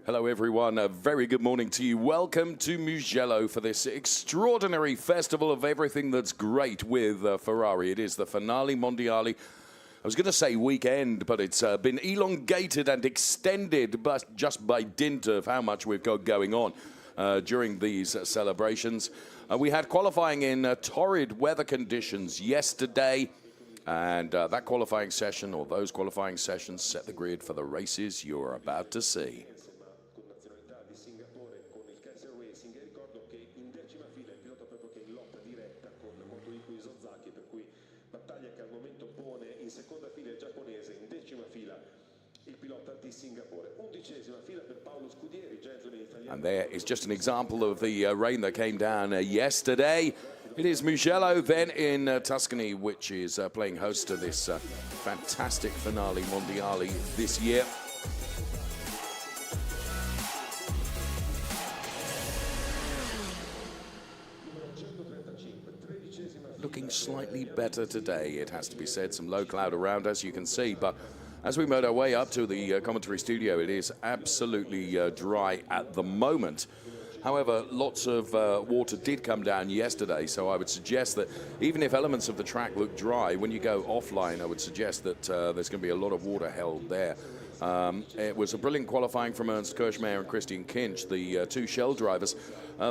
Hello everyone, a very good morning to you. Welcome to Mugello for this extraordinary festival of everything that's great with Ferrari. It is the Finale Mondiale. I was going to say weekend, but it's been elongated and extended but just by dint of how much we've got going on during these celebrations. We had qualifying in torrid weather conditions yesterday, and that qualifying session, or those qualifying sessions, set the grid for the races you're about to see. And there is just an example of the rain that came down yesterday. It is Mugello then in Tuscany, which is playing host to this fantastic Finale Mondiale this year. Looking slightly better today, it has to be said. Some low cloud around, as you can see, but as we made our way up to the commentary studio, it is absolutely dry at the moment. However, lots of water did come down yesterday, so I would suggest that even if elements of the track look dry, when you go offline, I would suggest that there's going to be a lot of water held there. It was a brilliant qualifying from Ernst Kirchmayr and Christian Kinch, the two Shell drivers.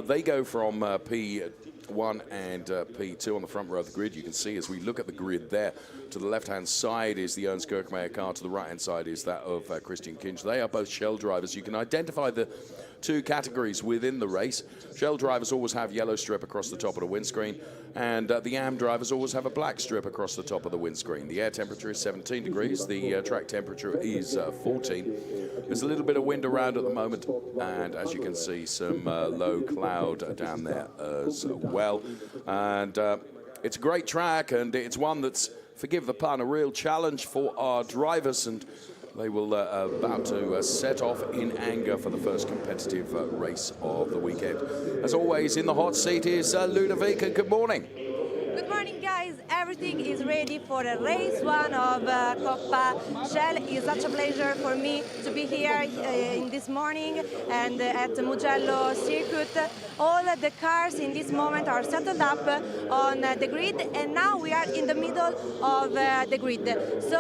They go from P1 and P2 on the front row of the grid. You can see as we look at the grid there, to the left-hand side is the Ernst Kirchmayr car, to the right-hand side is that of Christian Kinch. They are both Shell drivers. You can identify the two categories within the race. Shell drivers always have yellow strip across the top of the windscreen, and the AM drivers always have a black strip across the top of the windscreen. The air temperature is 17 degrees, the track temperature is 14. There's a little bit of wind around at the moment, and as you can see, some low cloud down there as well. And it's a great track, and it's one that's, forgive the pun, a real challenge for our drivers, and they will about to set off in anger for the first competitive race of the weekend. As always, in the hot seat is Ludovica. Good morning. Good morning, guys. Everything is ready for the race one of Coppa Shell. It's such a pleasure for me to be here in this morning and at the Mugello circuit. All the cars in this moment are settled up on the grid, and now we are in the middle of the grid. So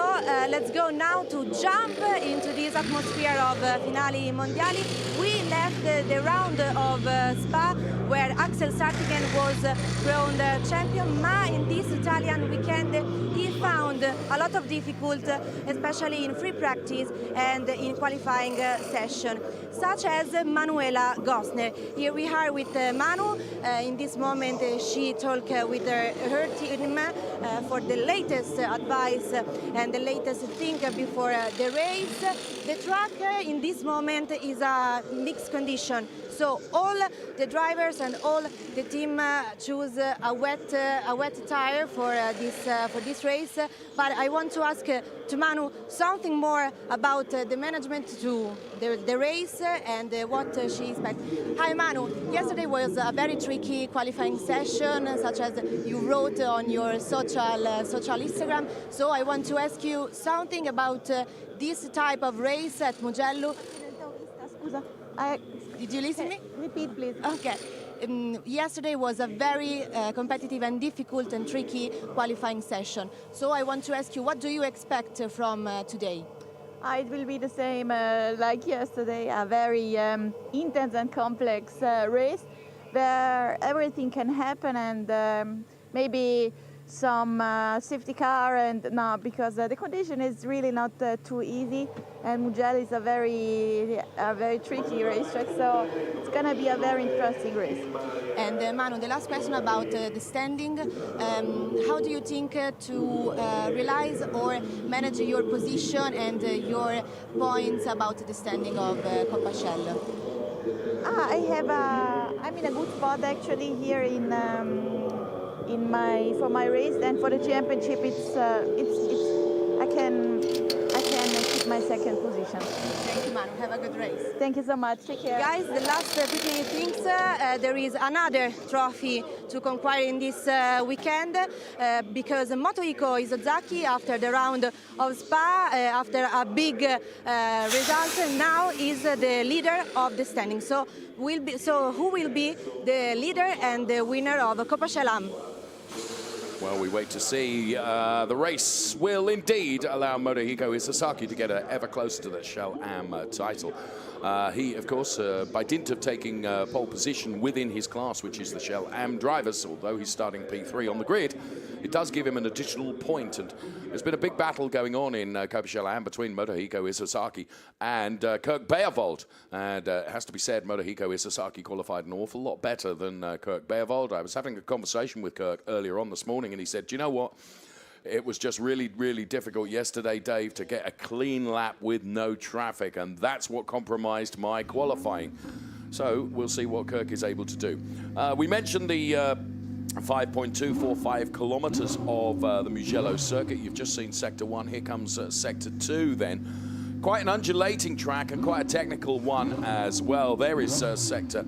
let's go now to jump into this atmosphere of Finale Mondiali. We left the round of Spa, where Axel Sartigen was crowned champion. In this Italian weekend, he found a lot of difficulty, especially in free practice and in qualifying session, such as Manuela Gosner. Here we are with Manu. In this moment, she talked with her team for the latest advice and the latest thing before the race. The track in this moment is a mixed condition. So all the drivers and all the team choose a wet tire for this race. But I want to ask to Manu something more about the management to the race and what she expects. Hi Manu, yesterday was a very tricky qualifying session, such as you wrote on your social Instagram. So I want to ask you something about this type of race at Mugello. Did you listen to me? Repeat, please. Okay. Yesterday was a very competitive and difficult and tricky qualifying session. So I want to ask you, what do you expect from today? It will be the same like yesterday, a very intense and complex race where everything can happen, and maybe some safety car, and no, because the condition is really not too easy, and Mugello is a very tricky racetrack, so it's gonna be a very interesting race. And Manu, the last question about the standing. How do you think to realize or manage your position and your points about the standing of Coppa Shell? I'm in a good spot actually here for my race, and for the championship I can keep my second position. Thank you, Manu. Have a good race. Thank you so much. Take care. Guys, the last quickly things, there is another trophy to conquer in this weekend because Moto-Hiko Izozaki, after the round of Spa, after a big result, now is the leader of the standing. So who will be the leader and the winner of Coppa Shell Am? Well, we wait to see. The race will indeed allow Moto-Hiko Izozaki to get ever closer to the Shell Am title. He, of course, by dint of taking pole position within his class, which is the Shell Am drivers, although he's starting P3 on the grid, it does give him an additional point. And there's been a big battle going on in Coppa Shell Am between Moto-Hiko Izozaki and Kirk Beervold. And it has to be said, Moto-Hiko Izozaki qualified an awful lot better than Kirk Beervold. I was having a conversation with Kirk earlier on this morning, and he said, do you know what? It was just really, really difficult yesterday, Dave, to get a clean lap with no traffic, and that's what compromised my qualifying. So we'll see what Kirk is able to do. We mentioned the 5.245 kilometers of the Mugello circuit. You've just seen Sector 1. Here comes Sector 2 then. Quite an undulating track and quite a technical one as well. There is Sector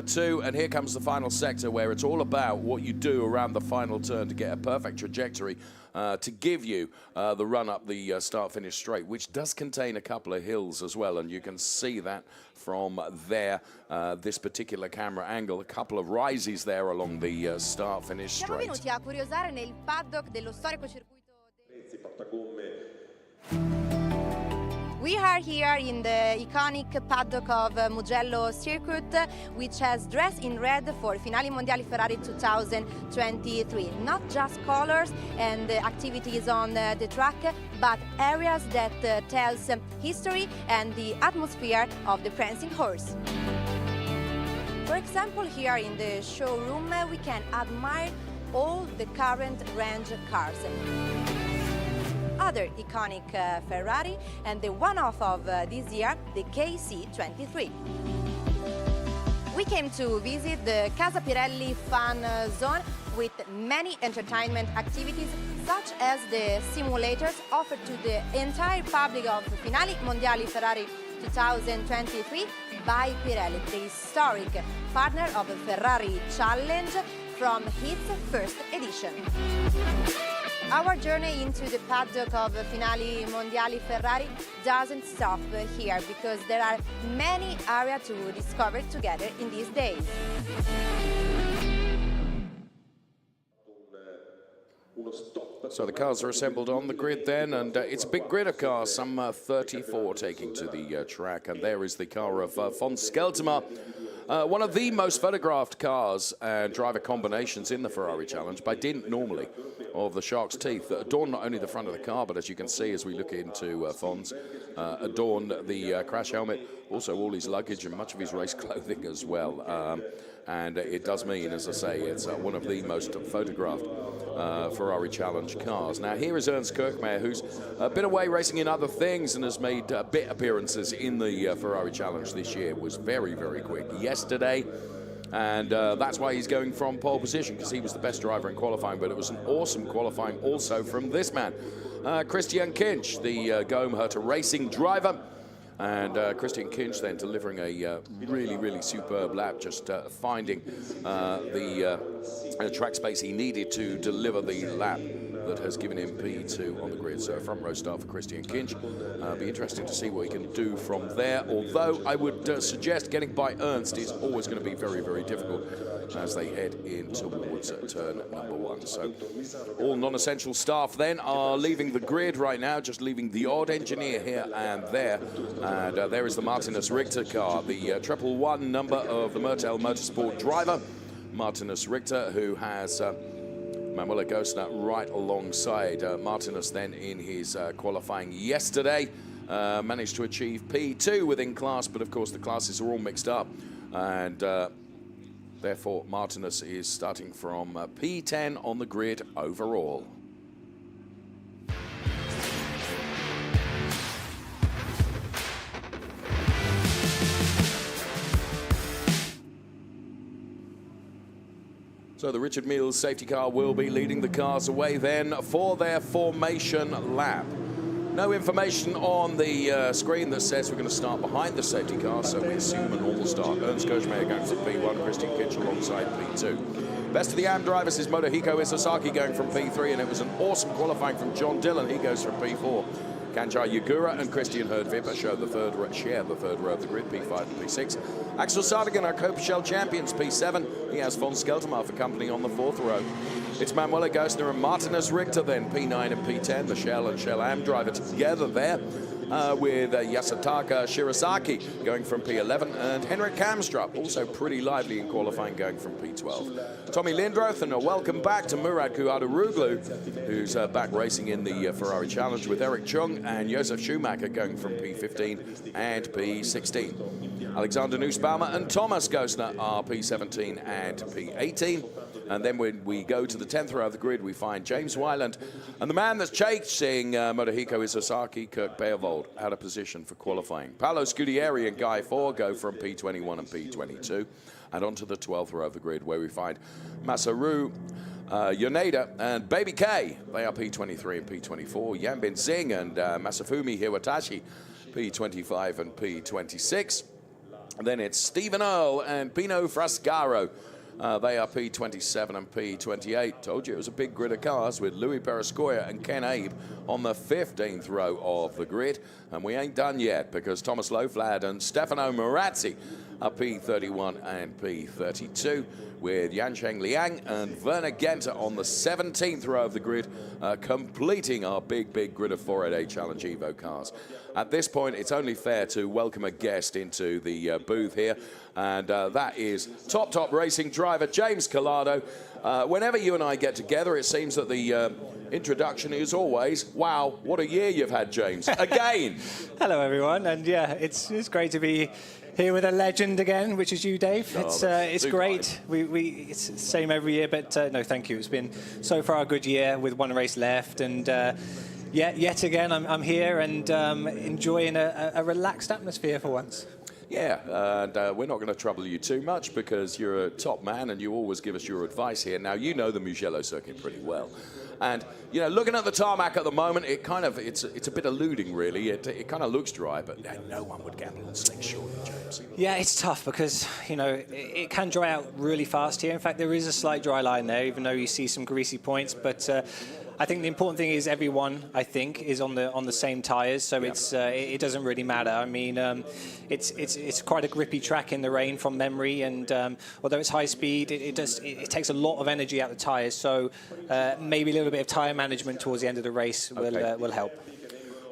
2, and here comes the final sector, where it's all about what you do around the final turn to get a perfect trajectory to give you the run up the start-finish straight, which does contain a couple of hills as well, and you can see that from there, this particular camera angle, a couple of rises there along the start-finish Siamo straight. venuti a curiosare nel paddock dello storico circuito. We are here in the iconic paddock of Mugello circuit, which has dressed in red for Finali Mondiali Ferrari 2023. Not just colors and activities on the track, but areas that tells history and the atmosphere of the prancing horse. For example, here in the showroom, we can admire all the current range cars. Other iconic Ferrari, and the one-off of this year, the KC23. We came to visit the Casa Pirelli fan zone with many entertainment activities, such as the simulators offered to the entire public of Finali Mondiali Ferrari 2023 by Pirelli, the historic partner of the Ferrari Challenge from its first edition. Our journey into the paddock of Finali Mondiali Ferrari doesn't stop here, because there are many areas to discover together in these days. So the cars are assembled on the grid then, and it's a big grid of cars, some 34 taking to the track, and there is the car of von Skeltemer. One of the most photographed cars and driver combinations in the Ferrari Challenge, by dint normally of the shark's teeth that adorn not only the front of the car, but as you can see as we look into Fon's, adorn the crash helmet, also all his luggage and much of his race clothing as well. And it does mean, as I say, it's one of the most photographed Ferrari Challenge cars. Now here is Ernst Kirchmayr, who's been away racing in other things and has made bit appearances in the Ferrari Challenge this year. Was very, very quick yesterday, and that's why he's going from pole position, because he was the best driver in qualifying, but it was an awesome qualifying also from this man, Christian Kinch, the Goemherter Racing driver. And Christian Kinch then delivering a really, really superb lap, just finding the track space he needed to deliver the lap that has given him P2 on the grid. So a front row start for Christian Kinch. Be interesting to see what he can do from there. Although I would suggest getting by Ernst is always going to be very, very difficult as they head in towards turn number 1. So all non-essential staff then are leaving the grid right now, just leaving the odd engineer here and there. And there is the Martinus Richter car, the 111 number of the Mertel Motorsport driver, Martinus Richter, who has Manuel Gosner right alongside Martinez then in his qualifying yesterday. Managed to achieve P2 within class, but of course the classes are all mixed up. And therefore Martinez is starting from P10 on the grid overall. So the Richard Mille safety car will be leading the cars away then for their formation lap. No information on the screen that says we're going to start behind the safety car, so we assume a normal start. Ernst Kochmeyer going from P1, Christian Kinch alongside P2. Best of the AM drivers is Motohiko Isozaki going from P3, and it was an awesome qualifying from John Dillon. He goes from P4. Kanjar Yagura and Christian Herdvipper share the third row of the grid, P5 and P6. Axel Sardigan, our Coppa Shell champions, P7. He has von Skeltermar for company on the fourth row. It's Manuel Gosner and Martinez Richter then, P9 and P10. The Shell and Shell Am driver together there with Yasutaka Shirazaki going from P11 and Henrik Kamstrup, also pretty lively in qualifying, going from P12. Tommy Lindroth, and a welcome back to Murad Kuadaroglu, who's back racing in the Ferrari Challenge with Eric Chung and Josef Schumacher going from P15 and P16. Alexander Nussbaumer and Thomas Gosner are P17 and P18. And then when we go to the 10th row of the grid, we find James Wyland and the man that's chasing Motohiko Isozaki, Kirk Beervold, out of position for qualifying. Paolo Scudieri and Guy Ford go from P21 and P22. And onto the 12th row of the grid, where we find Masaru Yoneda and Baby K. They are P23 and P24. Yanbin Singh and Masafumi Hiwatashi, P25 and P26. And then it's Stephen Earle and Pino Frascaro. They are P27 and P28. Told you it was a big grid of cars with Louis Perescoia and Ken Abe on the 15th row of the grid. And we ain't done yet, because Thomas Loflad and Stefano Marazzi are P31 and P32, with Yancheng Liang and Werner Genter on the 17th row of the grid, completing our big grid of 488 Challenge Evo cars. At this point, it's only fair to welcome a guest into the booth here, and that is top racing driver James Collado. Whenever you and I get together, it seems that the introduction is always, wow, what a year you've had, James. Again. Hello, everyone, and yeah, it's great to be here with a legend again, which is you, Dave. It's great. It's the same every year, but no, thank you. It's been so far a good year with one race left, and yet again, I'm here and enjoying a relaxed atmosphere for once. Yeah, and we're not going to trouble you too much, because you're a top man and you always give us your advice here. Now, you know the Mugello circuit pretty well. And, you know, looking at the tarmac at the moment, it's a bit eluding, really. It kind of looks dry, but no one would gamble on slick, surely, James. Yeah, it's tough because, you know, it can dry out really fast here. In fact, there is a slight dry line there, even though you see some greasy points. But I think the important thing is everyone, I think, is on the same tyres, so it doesn't really matter. I mean, it's quite a grippy track in the rain from memory, and although it's high speed, it takes a lot of energy out of the tyres. So maybe a little bit of tyre management towards the end of the race will help.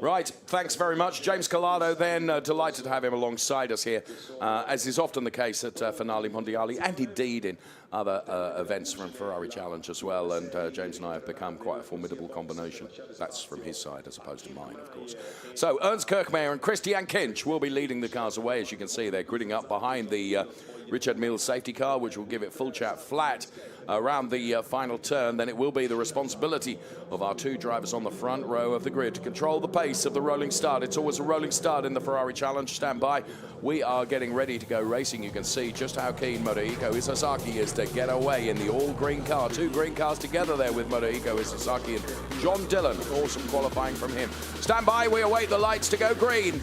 Right, thanks very much. James Collado then, delighted to have him alongside us here, as is often the case at Finale Mondiali, and indeed in other events from Ferrari Challenge as well. And James and I have become quite a formidable combination. That's from his side as opposed to mine, of course. So Ernst Kirchmeier and Christian Kinch will be leading the cars away. As you can see, they're gridding up behind the Richard Mille safety car, which will give it full chat flat around the final turn. Then it will be the responsibility of our two drivers on the front row of the grid to control the pace of the rolling start. It's always a rolling start in the Ferrari Challenge. Stand by. We are getting ready to go racing. You can see just how keen Motohiko Isozaki is to get away in the all-green car. Two green cars together there with Motohiko Isozaki and John Dillon. Awesome qualifying from him. Stand by. We await the lights to go green.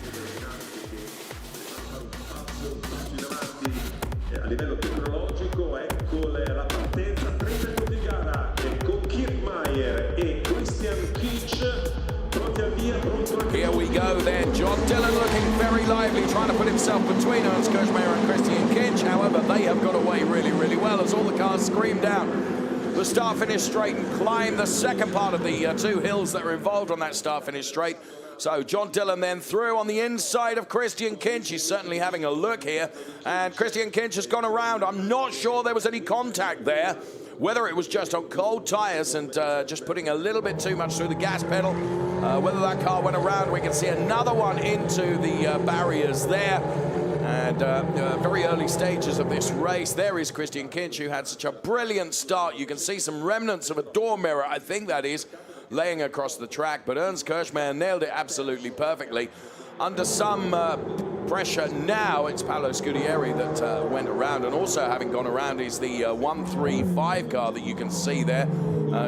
A livello tecnologico, ecco la partenza, 3 secondi di gara, con Kirchmeier e Christian Kinch, pronti al via, pronto al Here we go then, John Dillon looking very lively, trying to put himself between Ernst Kirchmeier and Christian Kinch. However, they have got away really well as all the cars scream down the start-finish straight and climb the second part of the two hills that are involved on that start-finish straight. So John Dillon then through on the inside of Christian Kinch. He's certainly having a look here. And Christian Kinch has gone around. I'm not sure there was any contact there. Whether it was just on cold tyres and just putting a little bit too much through the gas pedal. Whether that car went around, we can see another one into the barriers there. And very early stages of this race, there is Christian Kinch, who had such a brilliant start. You can see some remnants of a door mirror, I think that is, laying across the track. But Ernst Kirchmayr nailed it absolutely perfectly. Under some pressure now, it's Paolo Scudieri that went around. And also having gone around is the 135 car that you can see there.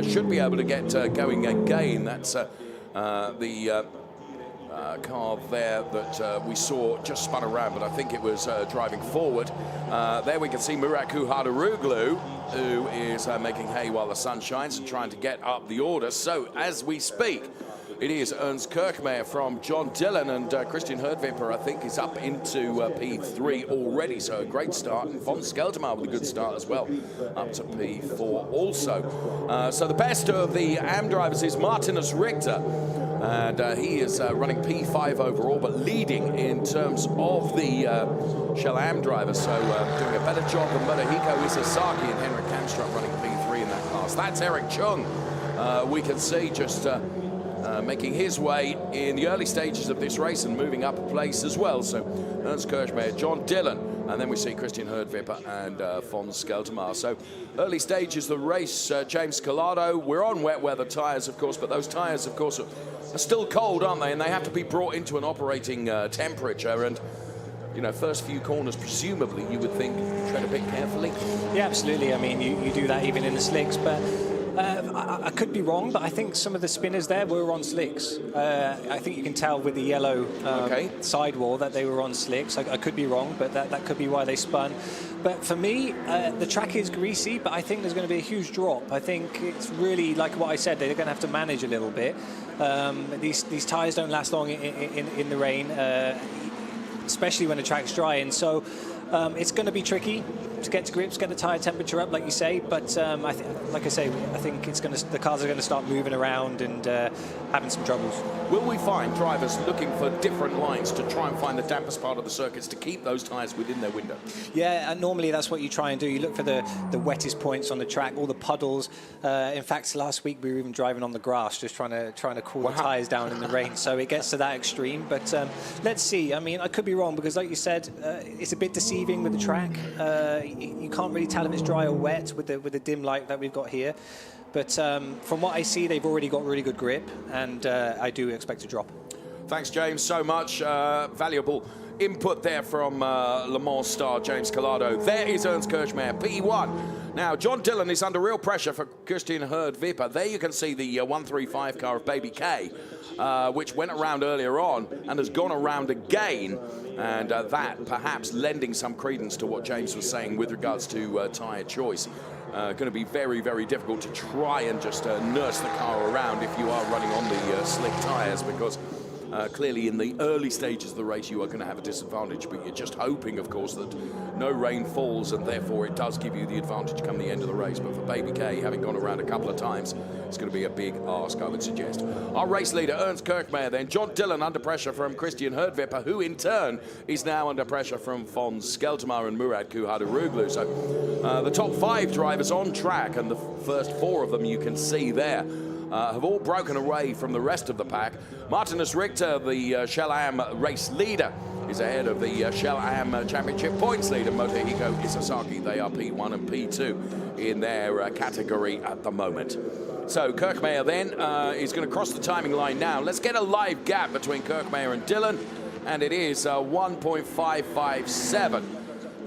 Should be able to get going again. That's the car there that we saw just spun around, but I think it was driving forward. There we can see Murat Kuhadaroglu, who is making hay while the sun shines and trying to get up the order. So as we speak, it is Ernst Kirchmayr from John Dillon, and Christian Herdvipper, I think, is up into P3 already. So a great start, and von Skeltermar with a good start as well, up to P4 also. So the best of the AM drivers is Martinus Richter, and he is running P5 overall, but leading in terms of the Shell AM drivers. So doing a better job than Motohiko Isasaki and Henrik Kamstrup running P3 in that class. That's Eric Chung. We can see just making his way in the early stages of this race and moving up a place as well. So Ernst Kirchmayr, John Dillon, and then we see Christian Herdvipper and von Skeltermar. So early stages of the race, James Collado. We're on wet weather tyres, of course, but those tyres, of course, are still cold, aren't they? And they have to be brought into an operating temperature. And you know, first few corners, presumably, you would think, tread a bit carefully. Yeah, absolutely. I mean, you do that even in the slicks, but I could be wrong, but I think some of the spinners there were on slicks. I think you can tell with the yellow sidewall that they were on slicks. I could be wrong, but that could be why they spun. But for me, the track is greasy, but I think there's going to be a huge drop. I think it's really, like what I said, they're going to have to manage a little bit. These tyres don't last long in the rain, especially when the track's dry. And so it's going to be tricky to get to grips, get the tyre temperature up, like you say. But I think the cars are going to start moving around and having some troubles. Will we find drivers looking for different lines to try and find the dampest part of the circuits to keep those tyres within their window? Yeah, and normally that's what you try and do. You look for the wettest points on the track, all the puddles. In fact, last week we were even driving on the grass, just trying to cool the tyres down in the rain. So it gets to that extreme. But let's see. I mean, I could be wrong because, like you said, it's a bit deceiving with the track. You can't really tell if it's dry or wet with the dim light that we've got here. But from what I see, they've already got really good grip, and I do expect a drop. Thanks, James, so much. Valuable input there from Le Mans star James Collado. There is Ernst Kirchmayr, P1. Now, John Dillon is under real pressure for Christian Herdvipper. There you can see the 135 car of Baby K, which went around earlier on and has gone around again. And that perhaps lending some credence to what James was saying with regards to tyre choice. Going to be very, very difficult to try and just nurse the car around if you are running on the slick tyres, because clearly in the early stages of the race you are going to have a disadvantage, but you're just hoping, of course, that no rain falls and therefore it does give you the advantage come the end of the race. But for Baby K, having gone around a couple of times, it's going to be a big ask, I would suggest. Our race leader, Ernst Kirchmayr, then John Dillon under pressure from Christian Herdvipper, who in turn is now under pressure from von Skeltermar and Murat Kuhadaroglu. So the top 5 drivers on track, and the first 4 of them you can see there, have all broken away from the rest of the pack. Martinus Richter, the Shell AM race leader, is ahead of the Shell AM Championship points leader, Motohiko Isasaki. They are P1 and P2 in their category at the moment. So Kirchmayr then is going to cross the timing line now. Let's get a live gap between Kirchmayr and Dillon, and it is 1.557.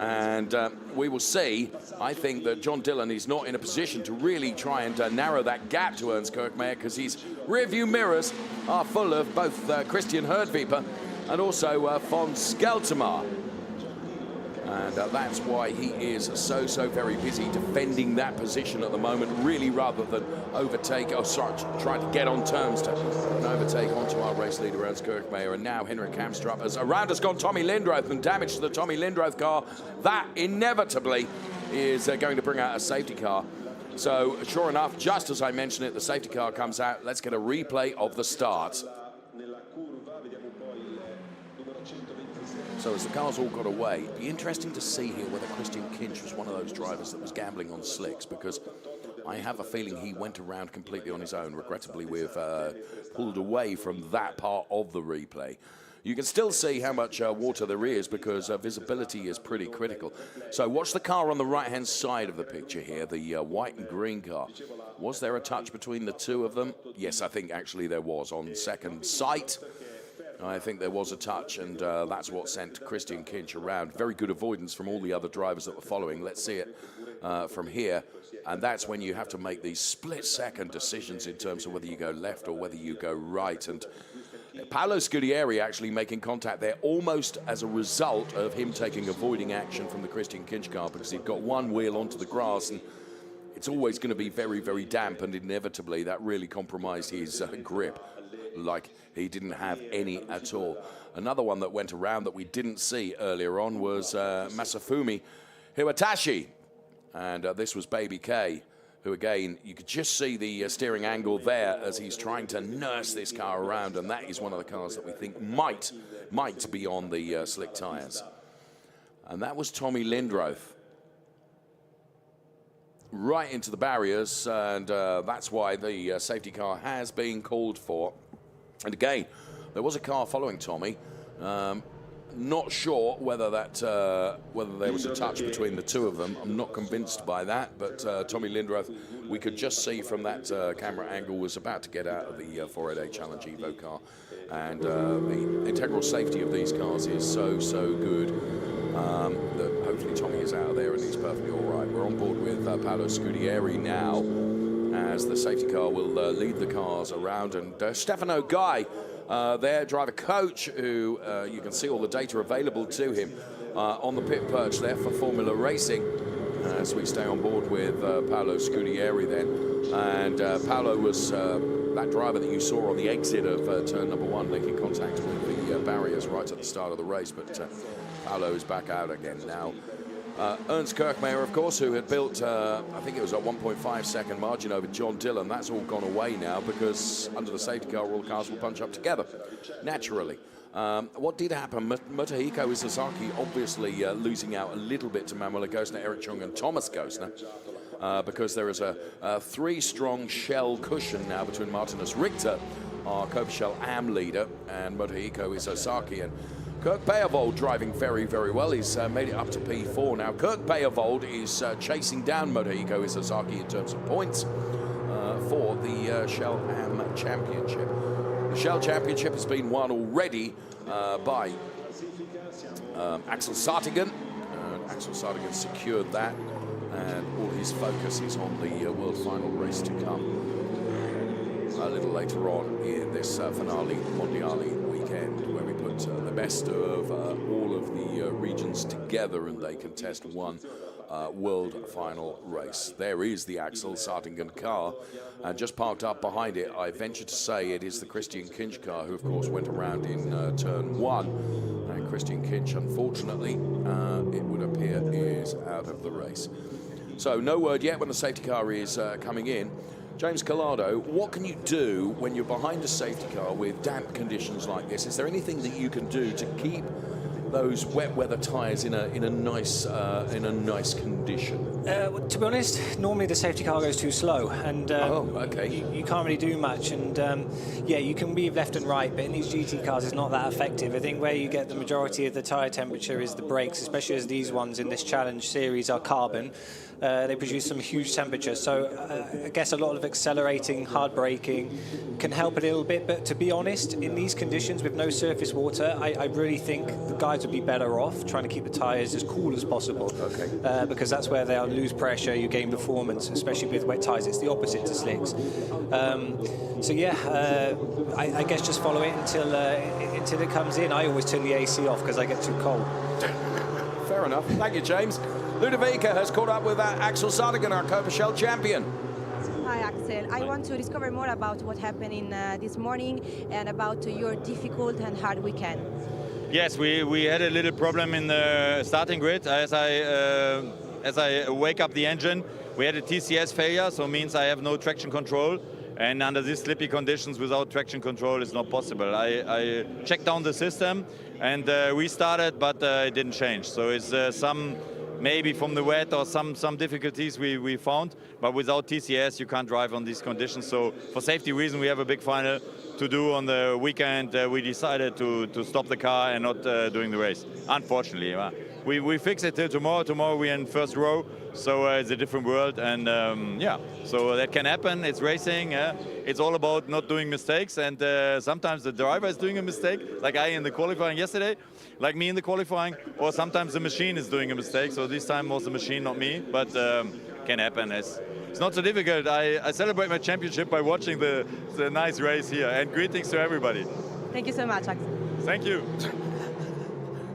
And we will see. I think that John Dillon is not in a position to really try and narrow that gap to Ernst Kirchmayr, because his rear-view mirrors are full of both Christian Herdvipper and also von Skeltermar. And that's why he is so very busy defending that position at the moment, really, rather than overtake, trying to get on terms to an overtake onto our race leader, Ernst Kirchmayr. And now Henrik Kamstrup, as around has gone Tommy Lindroth, and damage to the Tommy Lindroth car. That inevitably is going to bring out a safety car. So sure enough, just as I mentioned it, the safety car comes out. Let's get a replay of the start. So as the cars all got away, it'd be interesting to see here whether Christian Kinch was one of those drivers that was gambling on slicks, because I have a feeling he went around completely on his own. Regrettably, we've pulled away from that part of the replay. You can still see how much water there is because visibility is pretty critical. So watch the car on the right-hand side of the picture here, the white and green car. Was there a touch between the two of them? Yes, I think actually there was on second sight. I think there was a touch, and that's what sent Christian Kinch around. Very good avoidance from all the other drivers that were following. Let's see it from here. And that's when you have to make these split-second decisions in terms of whether you go left or whether you go right. And Paolo Scudieri actually making contact there almost as a result of him taking avoiding action from the Christian Kinch car, because he'd got one wheel onto the grass, and it's always going to be very, very damp, and inevitably that really compromised his grip, like he didn't have any at all. Another one that went around that we didn't see earlier on was Masafumi Hiwatashi, and this was Baby K, who again, you could just see the steering angle there as he's trying to nurse this car around, and that is one of the cars that we think might be on the slick tyres. And that was Tommy Lindroth. Right into the barriers, and that's why the safety car has been called for. And again, there was a car following Tommy. Not sure whether there was a touch between the two of them. I'm not convinced by that, but Tommy Lindroth, we could just see from that camera angle, was about to get out of the 488 Challenge Evo car. And the integral safety of these cars is so good that hopefully Tommy is out of there and he's perfectly all right. We're on board with Paolo Scudieri now, as the safety car will lead the cars around. And Stefano Guy, their driver coach, who you can see all the data available to him on the pit perch there for Formula Racing, as we stay on board with Paolo Scudieri then. And Paolo was that driver that you saw on the exit of turn number 1, making contact with the barriers right at the start of the race, but Paolo is back out again now. Ernst Kirkmeyer, of course, who had built, I think it was a 1.5 second margin over John Dillon. That's all gone away now, because under the safety car, all the cars will punch up together, naturally. What did happen? Motohiko Isozaki obviously losing out a little bit to Manuel Gosner, Eric Chung and Thomas Gosner, because there is a 3-strong shell cushion now between Martinus Richter, our Coppa Shell AM leader, and Motohiko Isozaki. And Kirk Beyevold driving very, very well. He's made it up to P4 now. Kirk Beyevold is chasing down Motohiko Isozaki in terms of points for the Shell AM Championship. The Shell Championship has been won already by Axel Sartigan. Axel Sartigan secured that, and all his focus is on the World Final race to come a little later on in this finale Mondiali weekend, where we put the best of all of the regions together, and they contest one World Final race. There is the Axel Sartingen car, and just parked up behind it, I venture to say it is the Christian Kinch car, who of course went around in turn 1, and Christian Kinch, unfortunately, it would appear, is out of the race. So no word yet when the safety car is coming in. James Collado, what can you do when you're behind a safety car with damp conditions like this? Is there anything that you can do to keep those wet weather tyres in a nice condition? To be honest, normally the safety car goes too slow, and you can't really do much. And yeah, you can weave left and right, but in these GT cars, it's not that effective. I think where you get the majority of the tyre temperature is the brakes, especially as these ones in this challenge series are carbon. They produce some huge temperature, so I guess a lot of accelerating, hard braking can help a little bit. But to be honest, in these conditions with no surface water, I really think the guys would be better off trying to keep the tyres as cool as possible. Okay. Because that's where they'll lose pressure, you gain performance, especially with wet tyres. It's the opposite to slicks. So yeah, I guess just follow it until it comes in. I always turn the AC off because I get too cold. Fair enough. Thank you, James. Ludovica has caught up with Axel Sartigan, our Coppa Shell champion. Hi, Axel. I want to discover more about what happened in this morning and about your difficult and hard weekend. Yes, we had a little problem in the starting grid. As I wake up the engine, we had a TCS failure, so means I have no traction control. And under these slippy conditions without traction control is not possible. I checked down the system and we started, but it didn't change. So it's some maybe from the wet or some difficulties we found, but without TCS you can't drive on these conditions. So for safety reason we have a big final to do on the weekend. We decided to stop the car and not doing the race, unfortunately. We fix it till tomorrow. Tomorrow we're in first row, so it's a different world, and yeah, so that can happen. It's racing. It's all about not doing mistakes, and sometimes the driver is doing a mistake, like I in the qualifying yesterday, like me in the qualifying, or sometimes the machine is doing a mistake. So this time was the machine, not me, but can happen. It's not so difficult. I celebrate my championship by watching the nice race here, and greetings to everybody. Thank you so much, Axel. Thank you.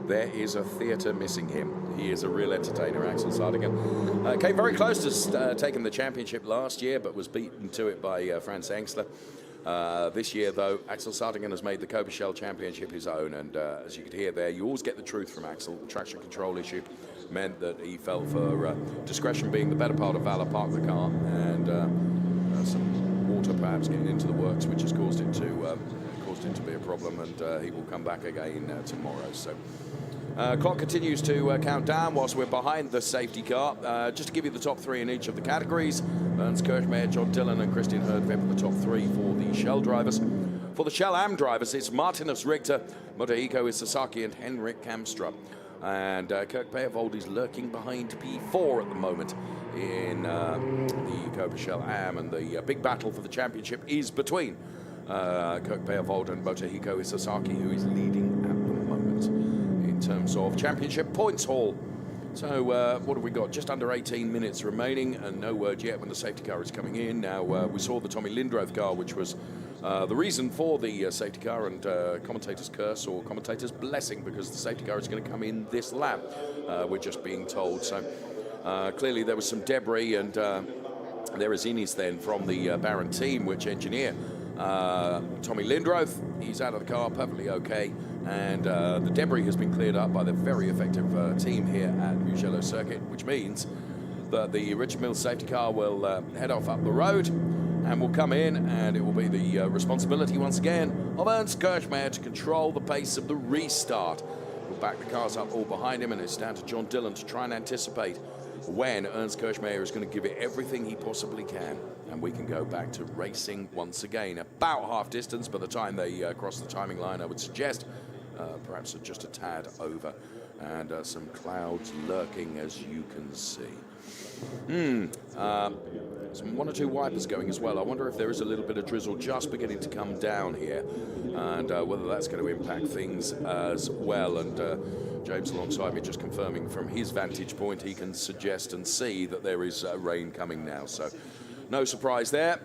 There is a theatre missing him. He is a real entertainer, Axel Sardigan. Came very close to taking the championship last year, but was beaten to it by Franz Engstler. This year, though, Axel Sardigan has made the Coppa Shell Championship his own, and as you could hear there, you always get the truth from Axel. The traction control issue meant that he fell for discretion being the better part of valor, parked the car, and some water perhaps getting into the works, which has caused it to be a problem, and he will come back again tomorrow. So. Clock continues to count down whilst we're behind the safety car. Just to give you the top three in each of the categories. Ernst Kirchmayr, John Dillon and Christian Herdvip are the top three for the Shell drivers. For the Shell Am drivers, it's Martinus Richter, Motohiko Isasaki and Henrik Kamstra. And Kirk Peervold is lurking behind P4 at the moment in the Coppa Shell Am. And the big battle for the championship is between Kirk Peervold and Motohiko Isasaki, who is leading at the moment in terms of championship points haul. So what have we got? Just under 18 minutes remaining, and no word yet when the safety car is coming in. Now we saw the Tommy Lindroth car, which was the reason for the safety car, and commentator's curse or commentator's blessing, because the safety car is going to come in this lap. We're just being told. So clearly there was some debris, and there is Innes then from the Baron team, which engineer Tommy Lindroth. He's out of the car, perfectly okay. And the debris has been cleared up by the very effective team here at Mugello Circuit, which means that the Richard Mills safety car will head off up the road and will come in, and it will be the responsibility once again of Ernst Kirchmayr to control the pace of the restart. We'll back the cars up all behind him, and it's down to John Dillon to try and anticipate when Ernst Kirchmayr is going to give it everything he possibly can, and we can go back to racing once again. About half distance by the time they cross the timing line, I would suggest. Perhaps just a tad over, and some clouds lurking, as you can see. Some one or two wipers going as well. I wonder if there is a little bit of drizzle just beginning to come down here, and whether that's going to impact things as well. And James alongside me just confirming from his vantage point, he can suggest and see that there is rain coming now. So no surprise there.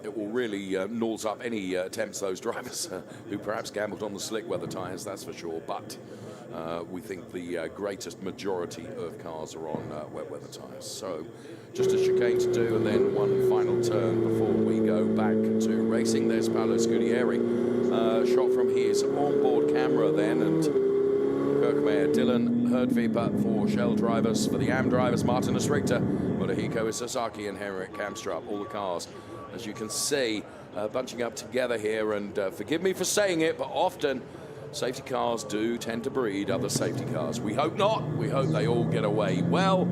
It will really gnaws up any attempts those drivers who perhaps gambled on the slick weather tyres, that's for sure. But we think the greatest majority of cars are on wet weather tyres. So just a chicane to do, and then one final turn before we go back to racing. There's Paolo Scudieri, shot from his onboard camera then, and Kirchmayr, Dillon, Herdvip for Shell drivers. For the Am drivers, Martinus Richter, Motohiko Isasaki and Henrik Kamstra. All the cars, as you can see, bunching up together here, and forgive me for saying it, but often safety cars do tend to breed other safety cars. We hope not. We hope they all get away well.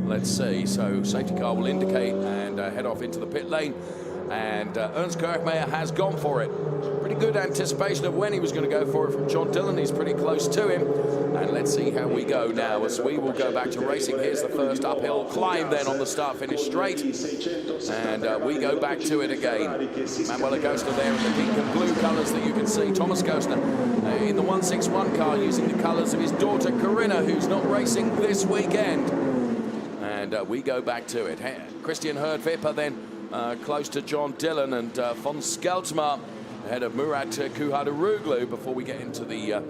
Let's see. So safety car will indicate and head off into the pit lane, and Ernst Kirchmayr has gone for it. Pretty good anticipation of when he was going to go for it from John Dillon. He's pretty close to him, and let's see how we go now as we will go back to racing. Here's the first uphill climb then on the start-finish straight, and we go back to it again. Manuel Agostner there in the pink and blue colours that you can see. Thomas Gostner in the 161 car using the colours of his daughter Corinna, who's not racing this weekend. And we go back to it. Christian Herdvip then close to John Dillon, and von Skeltmar ahead of Murat Kuhadaroglu before we get into the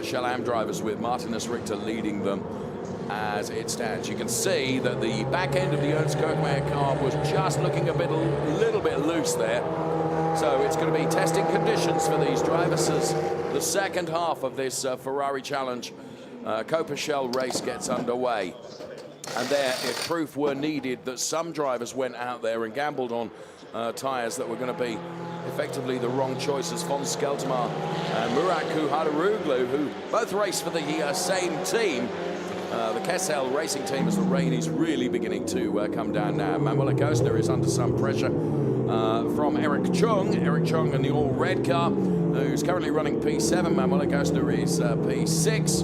Shell Am drivers, with Martinus Richter leading them as it stands. You can see that the back end of the Ernst Kirchmayr car was just looking a little bit loose there. So it's going to be testing conditions for these drivers as the second half of this Ferrari Challenge Coppa Shell race gets underway. And there, if proof were needed that some drivers went out there and gambled on tyres that were going to be effectively the wrong choices, Fons Skeltermar and Murat Kuhadaroglu, who both race for the same team, the Kessel racing team, as the rain is really beginning to come down now. Manuela Gostner is under some pressure from Eric Chung. Eric Chung in the all-red car, who's currently running P7. Manuela Gostner is P6.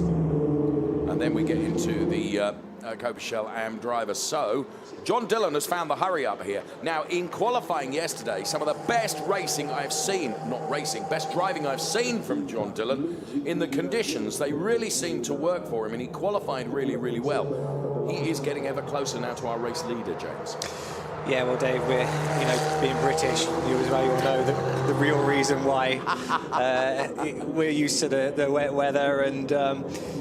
And then we get into the Coppa Shell AM driver. So John Dillon has found the hurry up here. Now, in qualifying yesterday, some of the best racing I've seen, not racing, best driving I've seen from John Dillon in the conditions. They really seemed to work for him, and he qualified really, really well. He is getting ever closer now to our race leader, James. Yeah, well, Dave, we're, being British, you as well, you'll know the real reason why we're used to the wet weather. And,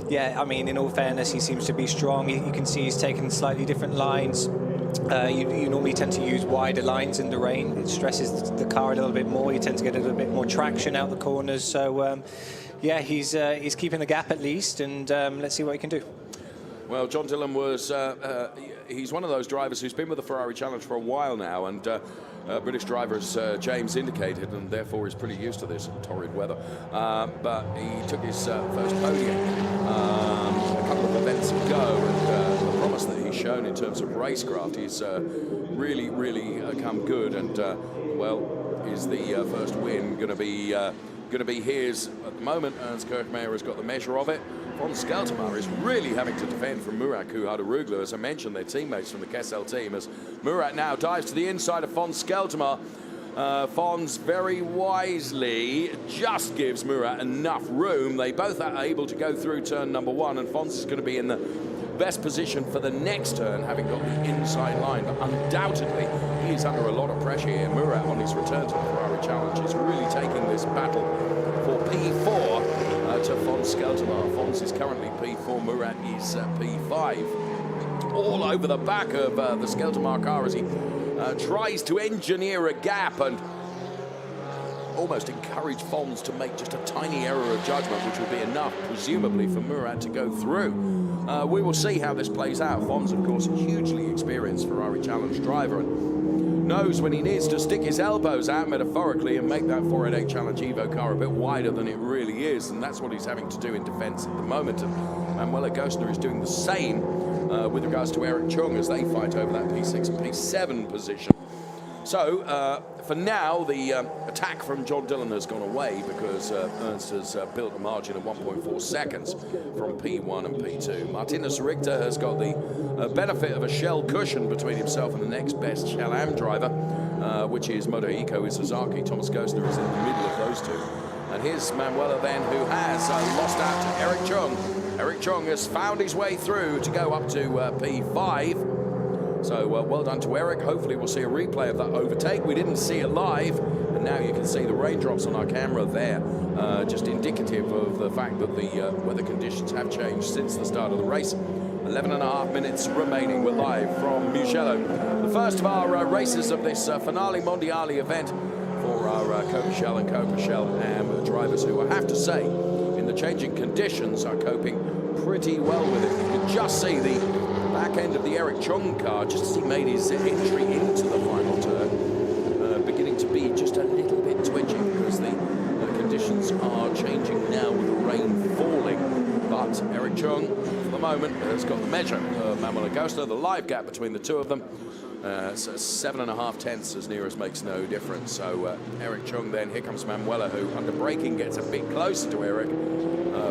yeah, I mean, in all fairness, he seems to be strong. You can see he's taken slightly different lines. You normally tend to use wider lines in the rain. It stresses the car a little bit more. You tend to get a little bit more traction out the corners. So, yeah, he's keeping the gap at least, and let's see what he can do. Well, John Dillon was, he's one of those drivers who's been with the Ferrari Challenge for a while now, and British driver, as James indicated, and therefore is pretty used to this torrid weather. But he took his first podium a couple of events ago, and the promise that he's shown in terms of racecraft is really, really come good. And, well, is the first win going to be his at the moment? Ernst Kirchmeier has got the measure of it. Fons Skeltermar is really having to defend from Murat Kuhadaroglu. As I mentioned, their teammates from the Kessel team, as Murat now dives to the inside of Fons Skeltermar. Fons very wisely just gives Murat enough room. They both are able to go through turn number one, and Fons is going to be in the best position for the next turn, having got the inside line. But undoubtedly, he is under a lot of pressure here. Murat, on his return to the Ferrari Challenge, is really taking this battle for P4 to Fons Skeltermar. Fons is currently P4, Murat is P5. All over the back of the Skeltermar car as he tries to engineer a gap and almost encourage Fons to make just a tiny error of judgment, which would be enough, presumably, for Murat to go through. We will see how this plays out. Fons, of course, a hugely experienced Ferrari Challenge driver, and knows when he needs to stick his elbows out metaphorically and make that 488 Challenge Evo car a bit wider than it really is, and that's what he's having to do in defense at the moment. And Manuela Gostner is doing the same with regards to Eric Chung as they fight over that P6 and P7 position. So, for now, the attack from John Dillon has gone away because Ernst has built a margin of 1.4 seconds from P1 and P2. Martinez Richter has got the benefit of a Shell cushion between himself and the next best Shell AM driver, which is Motohiko Isozaki. Thomas Gostner is in the middle of those two. And here's Manuela then, who has lost out to Eric Chung. Eric Chung has found his way through to go up to P5. So well done to Eric. Hopefully we'll see a replay of that overtake. We didn't see it live, and now you can see the raindrops on our camera there, just indicative of the fact that the weather conditions have changed since the start of the race. 11.5 minutes remaining. We're live from Mugello, the first of our races of this Finale Mondiale event for our Coppa Shell and Coppa Shell AM drivers, who I have to say, in the changing conditions, are coping pretty well with it. You can just see the back end of the Eric Chung car, just as he made his entry into the final turn, beginning to be just a little bit twitchy because the conditions are changing now with the rain falling. But Eric Chung, for the moment, has got the measure of Manuela Gostner. The live gap between the two of them, so 7.5 tenths as near as makes no difference. So Eric Chung then, here comes Manuela, who under braking gets a bit closer to Eric,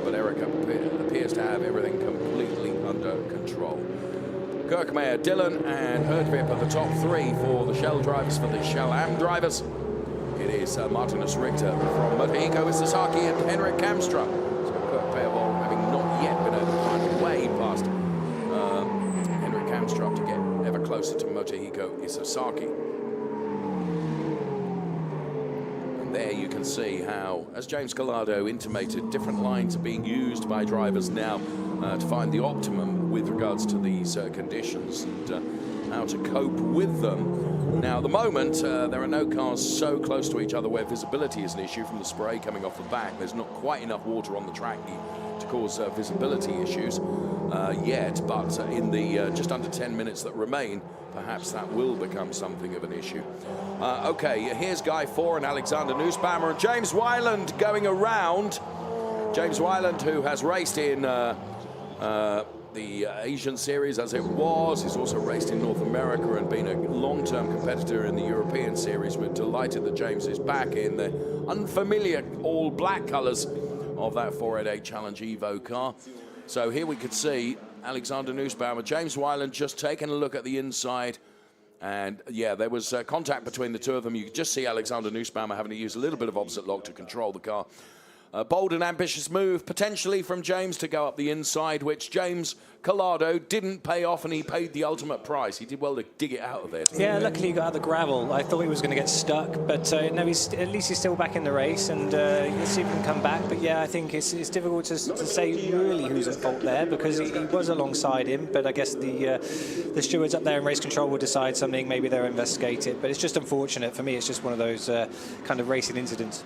but Eric appears to have everything completely under control. Kirchmeier, Dillon and Herdvip are the top three for the Shell drivers, for the Shell AM drivers. It is Martinez Richter from Motohiko Isozaki and Henrik Kamstra. So Kirchmeier having not yet been able to find a way past Henrik Kamstra to get ever closer to Motohiko Isozaki. And there you can see how, as James Collado intimated, different lines are being used by drivers now to find the optimum with regards to these conditions and how to cope with them. Now, at the moment, there are no cars so close to each other where visibility is an issue from the spray coming off the back. There's not quite enough water on the track to to cause visibility issues yet, but in the just under 10 minutes that remain, perhaps that will become something of an issue. Okay, here's Guy 4 and Alexander Nussbaumer and James Wyland going around. James Wyland, who has raced in the Asian Series as it was. He's also raced in North America and been a long-term competitor in the European Series. We're delighted that James is back in the unfamiliar all-black colours of that 488 Challenge Evo car. So here we could see Alexander Nussbaumer, James Wyland just taking a look at the inside. And yeah, there was contact between the two of them. You could just see Alexander Nussbaumer having to use a little bit of opposite lock to control the car. A bold and ambitious move, potentially from James to go up the inside, which James Collado didn't pay off, and he paid the ultimate price. He did well to dig it out of there. Yeah, luckily he got out of the gravel. I thought he was going to get stuck, but no, at least he's still back in the race, and let's see if he can come back. But yeah, I think it's difficult to say really who's at fault there, because he was alongside him, but I guess the stewards up there in race control will decide something. Maybe they'll investigate it, but it's just unfortunate. For me, it's just one of those kind of racing incidents.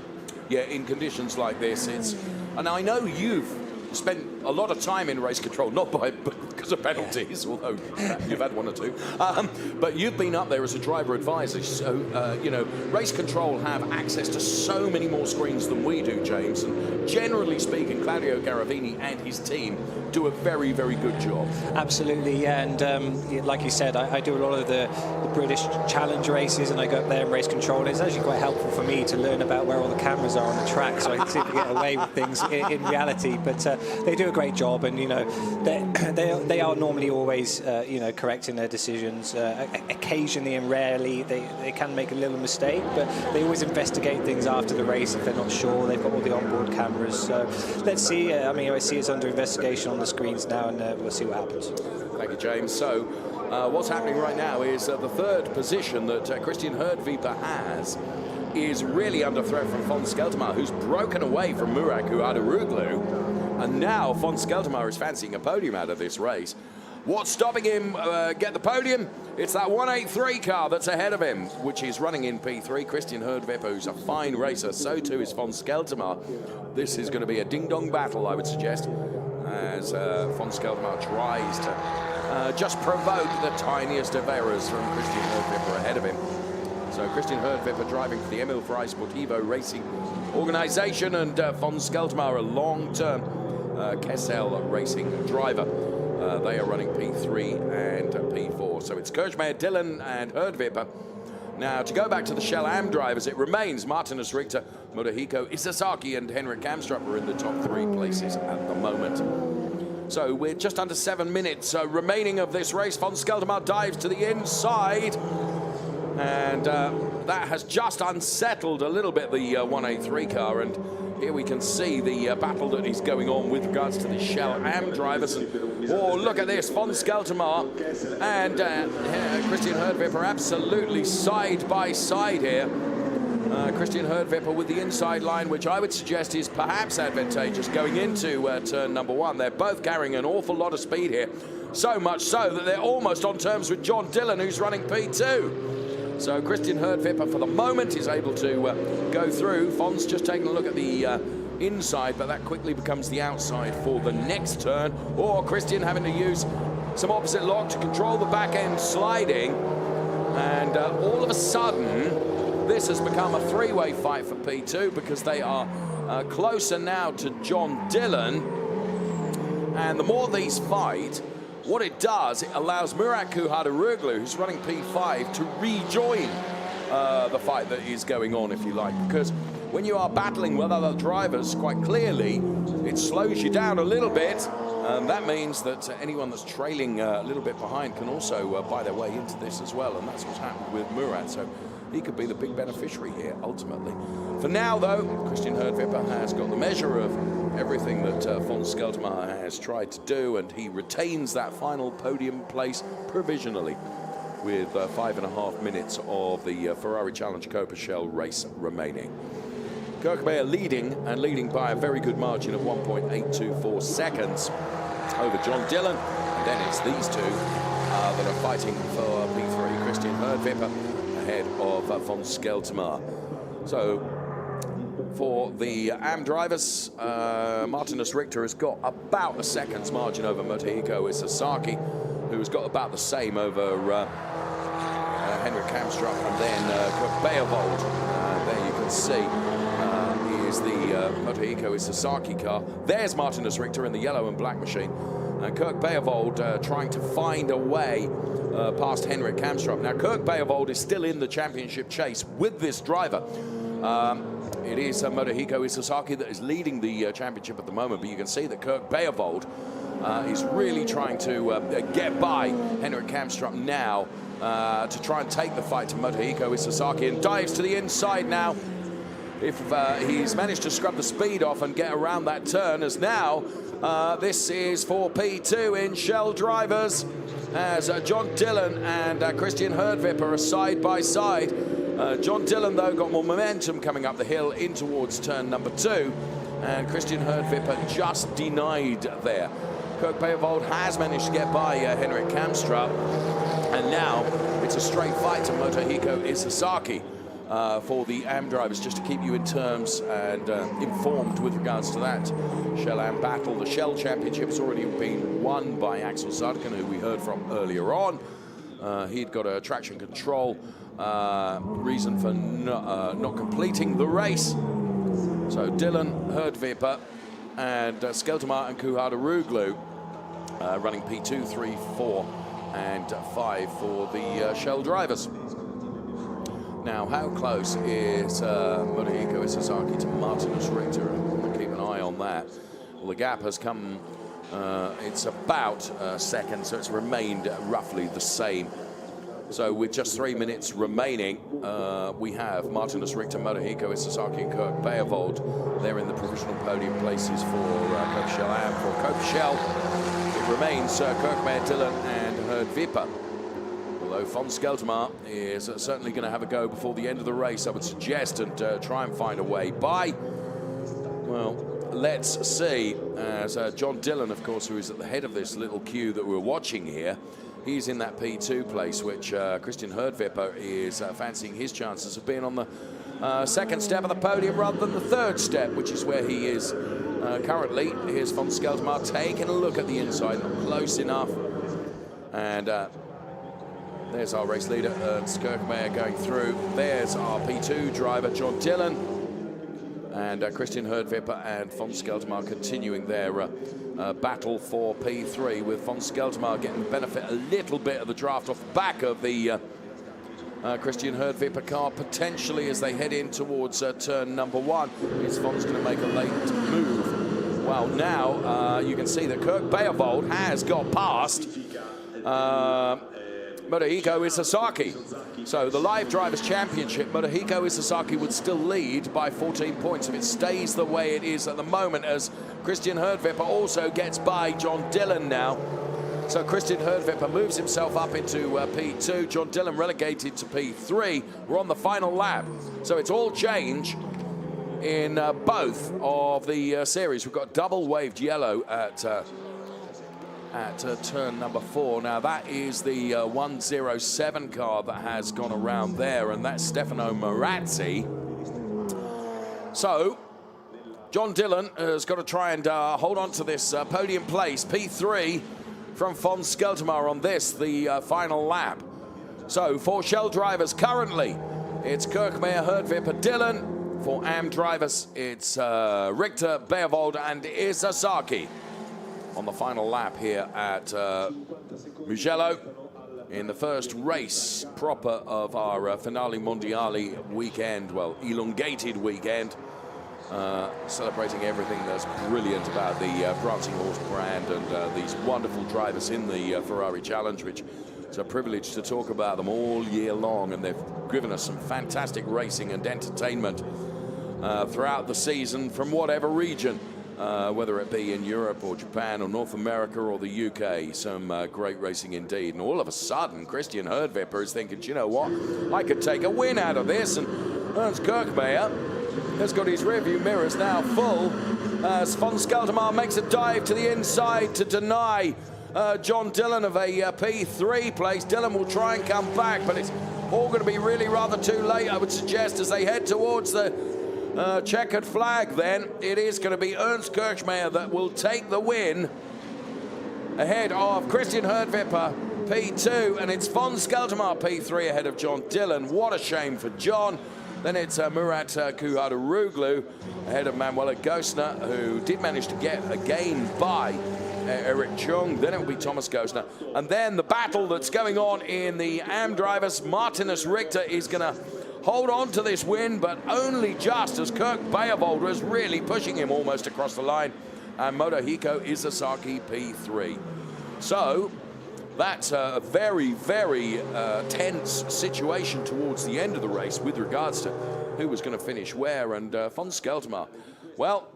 Yeah, in conditions like this, and I know you've spent a lot of time in race control, not because of penalties, although you've had one or two, but you've been up there as a driver advisor, so, you know, race control have access to so many more screens than we do, James, and generally speaking, Claudio Garavini and his team do a very, very good job. Absolutely, yeah, and like you said, I do a lot of the British Challenge races, and I go up there in race control, and it's actually quite helpful for me to learn about where all the cameras are on the track, so I can see if I get away with things in reality, but they do a great job, and, you know, they are normally always, you know, correct in their decisions. Occasionally and rarely they can make a little mistake, but they always investigate things after the race if they're not sure. They've got all the onboard cameras, so let's see. I mean, I see it's under investigation on the screens now, and we'll see what happens. Thank you, James. So what's happening right now is the third position that Christian Herdwieper has is really under threat from von Skeltermar, who's broken away from Murat Kuhadaroglu, and now von Skeltermar is fancying a podium out of this race. What's stopping him get the podium? It's that 183 car that's ahead of him, which is running in P3. Christian Herdwieper, who's a fine racer, so too is von Skeltermar. This is going to be a ding-dong battle, I would suggest, as von Skeltermar tries to just provoke the tiniest of errors from Christian Herdwieper ahead of him. So Christian Herdwieper driving for the Emil Frey Sportivo Racing Organization, and von Skeltermar, a long-term Kessel Racing driver. They are running P3 and P4. So it's Kirchmeier, Dillon and Herdwieper. Now, to go back to the Shell Am drivers, it remains Martinus Richter, Motohiko Isasaki and Henrik Kamstrup are in the top 3 places at the moment. So we're just under 7 minutes remaining of this race. Von Skeltermar dives to the inside, and that has just unsettled a little bit the 183 car, and here we can see the battle that is going on with regards to the Shell Am drivers. And, oh, look at this, von Skeltermar and Christian Herdwieper absolutely side by side here. Christian Herdwieper with the inside line, which I would suggest is perhaps advantageous going into turn number 1. They're both carrying an awful lot of speed here, so much so that they're almost on terms with John Dillon, who's running P2. So Christian Herdwieper, for the moment, is able to go through. Von's just taking a look at the inside, but that quickly becomes the outside for the next turn. Or Christian having to use some opposite lock to control the back end sliding. And all of a sudden, this has become a 3-way fight for P2, because they are closer now to John Dillon. And the more these fight, what it does, it allows Murat Kuhadaroglu, who's running P5, to rejoin the fight that is going on, if you like. Because when you are battling with other drivers, quite clearly, it slows you down a little bit. That means that anyone that's trailing a little bit behind can also buy their way into this as well. And that's what's happened with Murat. So he could be the big beneficiary here, ultimately. For now, though, Christian Herdwieper has got the measure of everything that von Skeltermar has tried to do, and he retains that final podium place provisionally with 5.5 minutes of the Ferrari Challenge Coppa Shell race remaining. Kirchmeier leading by a very good margin of 1.824 seconds over John Dillon, and then it's these two that are fighting for P3. Christian Herdwieper ahead of von Skeltermar. So For the AM drivers, Martinus Richter has got about a second's margin over Motohiko Isazaki, who's got about the same over Henrik Kamstrup, and then Kurt Beerwold. There you can see is the Motohiko Isazaki car. There's Martinus Richter in the yellow and black machine. Kirk Beerwold trying to find a way past Henrik Kamstrup. Now, Kirk Beerwold is still in the championship chase with this driver. It is Motohiko Isazaki that is leading the championship at the moment, but you can see that Kirk Beerwold is really trying to get by Henrik Kamstrup now to try and take the fight to Motohiko Isazaki, and dives to the inside now. If he's managed to scrub the speed off and get around that turn, as now this is for P2 in Shell drivers, as John Dillon and Christian Herdvipper are side by side. John Dillon, though, got more momentum coming up the hill in towards turn number 2, and Christian Herdvipper just denied there. Kirk Beerwold has managed to get by Henrik Kamstrup, and now it's a straight fight to Motohiko Isazaki for the AM drivers, just to keep you in terms and informed with regards to that Shell AM battle. The Shell Championship has already been won by Axel Sardikan, who we heard from earlier on. He'd got a traction control reason for not completing the race. So Dillon, Herdvipper, and Skelterma and Kuhada-Ruglu running P2, 3, 4, and 5 for the Shell drivers. Now, how close is Motohiko Isazaki to Martinus Richter? We'll keep an eye on that. Well, the gap has come, it's about a second, so it's remained roughly the same. So with just 3 minutes remaining, we have Martinus Richter, Motohiko Isazaki, and Kirk Beerwold. They're in the provisional podium places for Coppa Shell AM. For Coppa Shell, it remains Kirkmaier, Dillon, and Herdvipper. Although von Skelterma is certainly going to have a go before the end of the race, I would suggest, and try and find a way by. Well, let's see. As John Dillon, of course, who is at the head of this little queue that we're watching here, he's in that P2 place, which Christian Herdvipper is fancying his chances of being on the second step of the podium rather than the third step, which is where he is currently. Here's von Skelterma taking a look at the inside, not close enough. And there's our race leader, Ernst Kirkmaier, going through. There's our P2 driver, John Dillon, and Christian Herdvipper and von Skelterma continuing their battle for P3, with von Skelterma getting the benefit a little bit of the draft off the back of the Christian Herdvipper car, potentially, as they head in towards turn number 1. Is Von's going to make a late move? Well, now you can see that Kirk Beerwold has got past Motohiko Isazaki. So the Live Drivers' Championship, Motohiko Isazaki would still lead by 14 points if it stays the way it is at the moment, as Christian Herdvipper also gets by John Dillon now. So Christian Herdvipper moves himself up into P2. John Dillon relegated to P3. We're on the final lap. So it's all change in both of the series. We've got double waved yellow at turn number 4. Now that is the 107 car that has gone around there, and that's Stefano Marazzi. So John Dillon has got to try and hold on to this podium place, P3 from von Skelterma on this, the final lap. So for Shell drivers currently, it's Kirkmaier, Herdvipper, Dillon. For AM drivers, it's Richter, Beerwold, and Isazaki on the final lap here at Mugello in the first race proper of our Finale Mondiale weekend, well, elongated weekend, celebrating everything that's brilliant about the Prancing Horse brand and these wonderful drivers in the Ferrari Challenge, which is a privilege to talk about them all year long, and they've given us some fantastic racing and entertainment throughout the season from whatever region. Whether it be in Europe or Japan or North America or the UK, some great racing indeed. And all of a sudden, Christian Herdvipper is thinking, you know what, I could take a win out of this. And Ernst Kirkmaier has got his rearview mirrors now full as von Skelterma makes a dive to the inside to deny John Dillon of a P3 place. Dillon will try and come back, but it's all going to be really rather too late, I would suggest, as they head towards the checkered flag then. It is going to be Ernst Kirchmayr that will take the win ahead of Christian Herdvipper, P2, and it's von Skeltermar, P3, ahead of John Dillon. What a shame for John. Then it's Murat Kuhadaroglu ahead of Manuela Gosner, who did manage to get a gain by Eric Chung. Then it will be Thomas Gosner. And then the battle that's going on in the AM drivers, Martinus Richter is going to hold on to this win, but only just, as Kirk Beerwoldt was really pushing him almost across the line. And Motohiko Isazaki, P3. So that's a very, very tense situation towards the end of the race with regards to who was going to finish where. And von Skeltermar, well,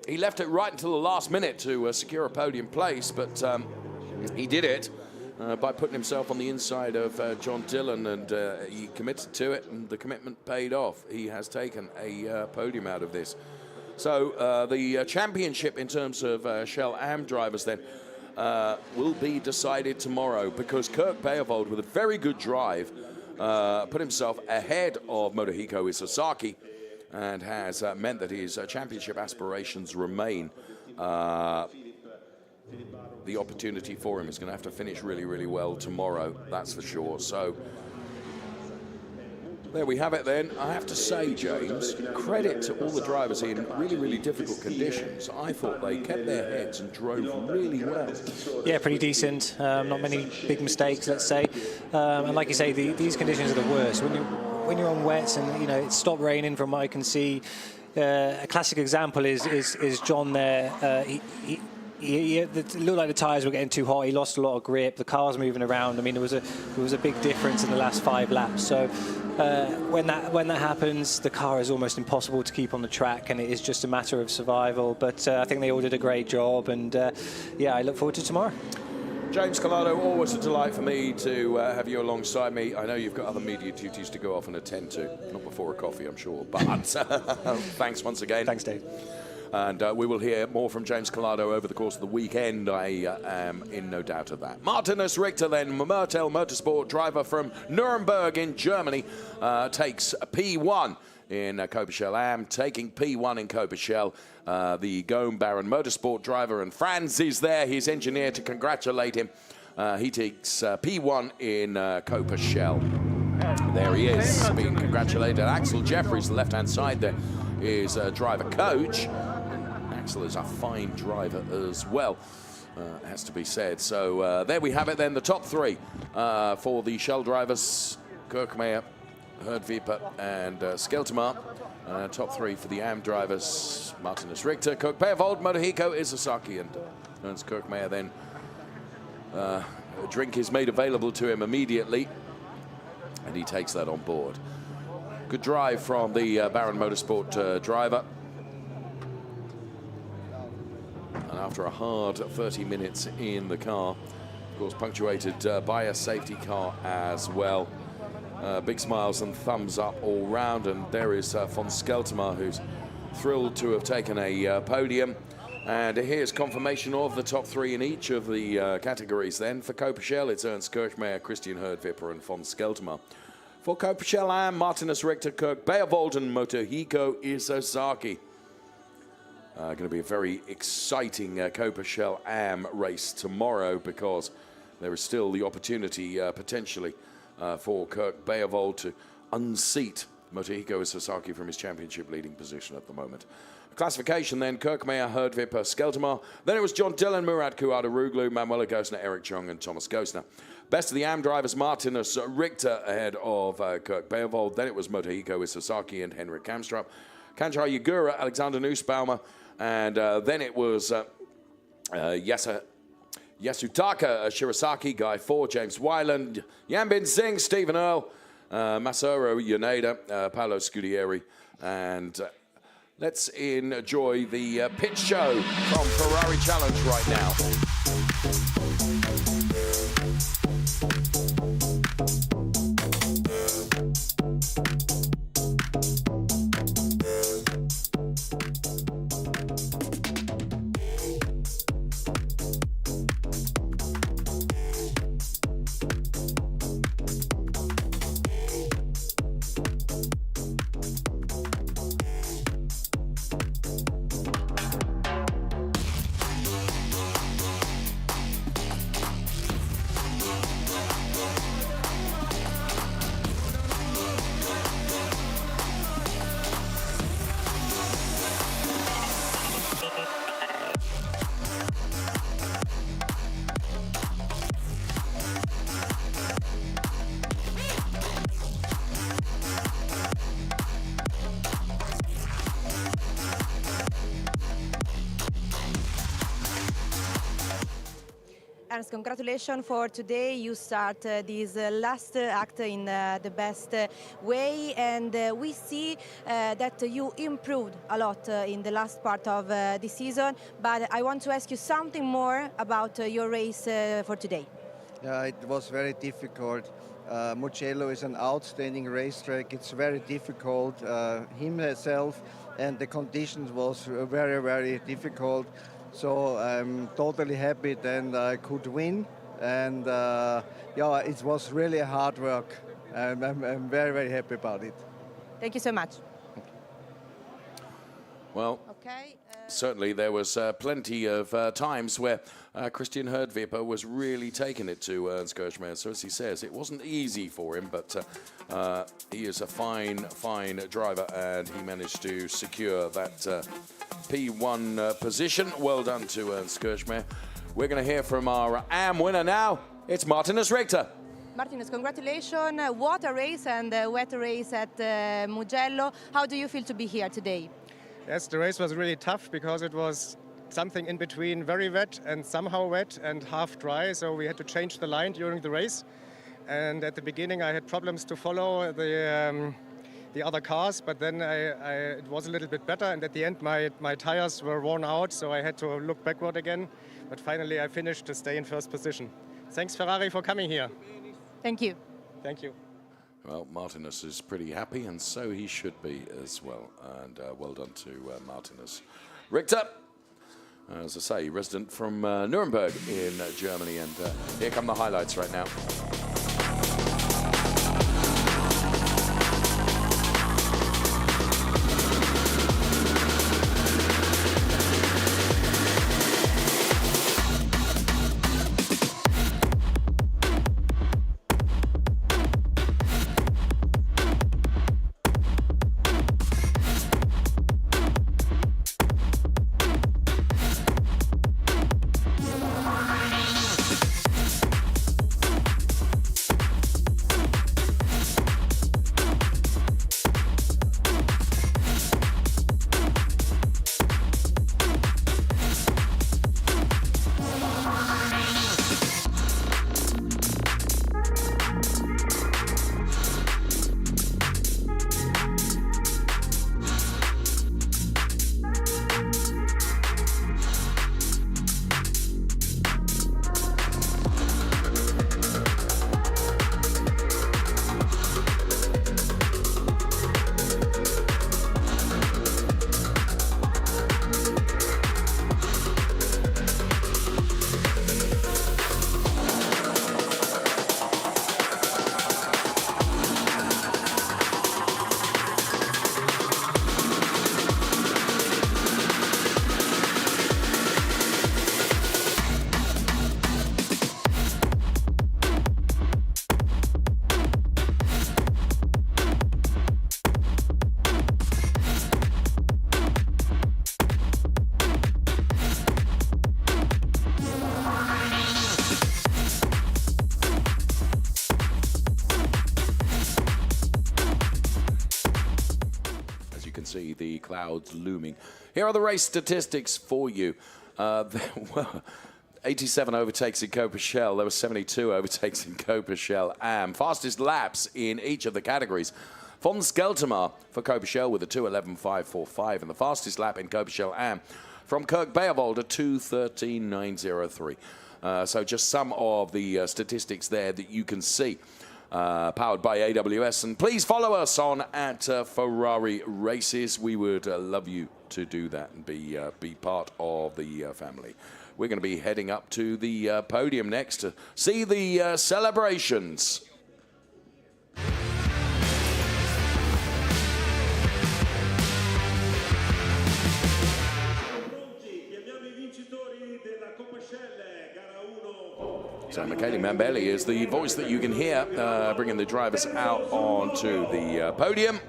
he left it right until the last minute to secure a podium place, but he did it by putting himself on the inside of John Dillon, and he committed to it, and the commitment paid off. He has taken a podium out of this. So the championship in terms of Shell AM drivers then will be decided tomorrow, because Kirk Beerwoldt, with a very good drive, put himself ahead of Motohiko Isazaki and has meant that his championship aspirations remain. The opportunity for him is going to have to finish really, really well tomorrow, that's for sure. So there we have it then. I have to say, James, credit to all the drivers in really, really difficult conditions. I thought they kept their heads and drove really well. Yeah, pretty decent. Not many big mistakes, let's say. And like you say, these conditions are the worst. When you're on wets and it stopped raining, from what I can see, a classic example is John there. It looked like the tyres were getting too hot. He lost a lot of grip. The car's moving around. I mean, there was a big difference in the last 5 laps. So when that happens, the car is almost impossible to keep on the track, and it is just a matter of survival. But I think they all did a great job, and yeah, I look forward to tomorrow. James Collado, always a delight for me to have you alongside me. I know you've got other media duties to go off and attend to, not before a coffee, I'm sure. But thanks once again. Thanks, Dave. And we will hear more from James Collado over the course of the weekend. I am in no doubt of that. Martinus Richter then, Mertel Motorsport driver from Nuremberg in Germany, takes P1 in Coppa Shell AM, taking P1 in Coppa Shell. The Gohm Baron Motorsport driver, and Franz is there, his engineer, to congratulate him. He takes P1 in Coppa Shell. There he is, being congratulated. Axel Jeffries, the left-hand side there, is driver coach. Axel is a fine driver as well, has to be said. So there we have it then, the top 3 for the Shell drivers, Kirchmayr, Herdvipper and Skeltermar. Top 3 for the AM drivers, Martinus Richter, Kirk Beerwoldt, Motohiko Isazaki, and Ernst Kirchmayr then. A drink is made available to him immediately, and he takes that on board. Good drive from the Baron Motorsport driver. And after a hard 30 minutes in the car, of course punctuated by a safety car as well. Big smiles and thumbs up all round, and there is von Skeltermar, who's thrilled to have taken a podium. And here's confirmation of the top 3 in each of the categories then. For Coppa Shell, it's Ernst Kirchmayr, Christian Herdvipper and von Skeltermar. For Coppa Shell AM, Martinus Richter, Kirk Beerwoldt and Motohiko Isazaki. Going to be a very exciting Coppa Shell AM race tomorrow, because there is still the opportunity potentially for Kirk Beerwoldt to unseat Motohiko Isazaki from his championship leading position at the moment. Classification then, Kirchmayr, Herdvipper, Skeltermar. Then it was John Dillon, Murat Kuhadaroglu, Manuela Gosner, Eric Chung and Thomas Gosner. Best of the AM drivers, Martinus Richter ahead of Kirk Beerwoldt. Then it was Motohiko Isazaki and Henrik Kamstrup. Kanjar Yagura, Alexander Nussbaumer. And then it was Yasutaka Shirasaki, Guy Ford, James Wyland, Yambin Singh, Stephen Earle, Masaru Yoneda, Paolo Scudieri. And let's enjoy the pit show from Ferrari Challenge right now. Lars, congratulations for today. You start this last act in the best way, and we see that you improved a lot in the last part of the season. But I want to ask you something more about your race for today. Yeah, it was very difficult. Mugello is an outstanding racetrack. It's very difficult. Himself and the conditions was very, very difficult. So I'm totally happy that I could win. And yeah, it was really hard work. And I'm very, very happy about it. Thank you so much. Well, Okay. certainly there was plenty of times where Christian Herdweber was really taking it to Ernst Kirchmayr. So as he says, it wasn't easy for him, but he is a fine, fine driver, and he managed to secure that P1 position. Well done to Ernst Kirchmayr. We're going to hear from our AM winner now. It's Martinus Richter. Martinus, congratulations. What a race and a wet race at Mugello. How do you feel to be here today? Yes, the race was really tough because it was something in between very wet and somehow wet and half dry, so we had to change the line during the race. And at the beginning I had problems to follow the other cars, but then it was a little bit better, and at the end my tires were worn out, so I had to look backward again. But finally I finished to stay in first position. Thanks Ferrari for coming here. Thank you. Thank you. Well, Martinus is pretty happy, and so he should be as well. And well done to Martinus Richter. As I say, resident from Nuremberg in Germany. And here come the highlights right now. See the clouds looming. Here are the race statistics for you. There were 87 overtakes in Coppa. There were 72 overtakes in Coppa AM. Fastest laps in each of the categories. Von Skeltermar for Coppa with a 2:11.545, and the fastest lap in Coppa AM from Kirk Beerwald a 2:13.903. So just some of the statistics there that you can see. Powered by AWS, and please follow us on @Ferrari Races. We would love you to do that and be part of the family. We're going to be heading up to the podium next to see the celebrations. So Michele Mambelli is the voice that you can hear, bringing the drivers out onto the podium.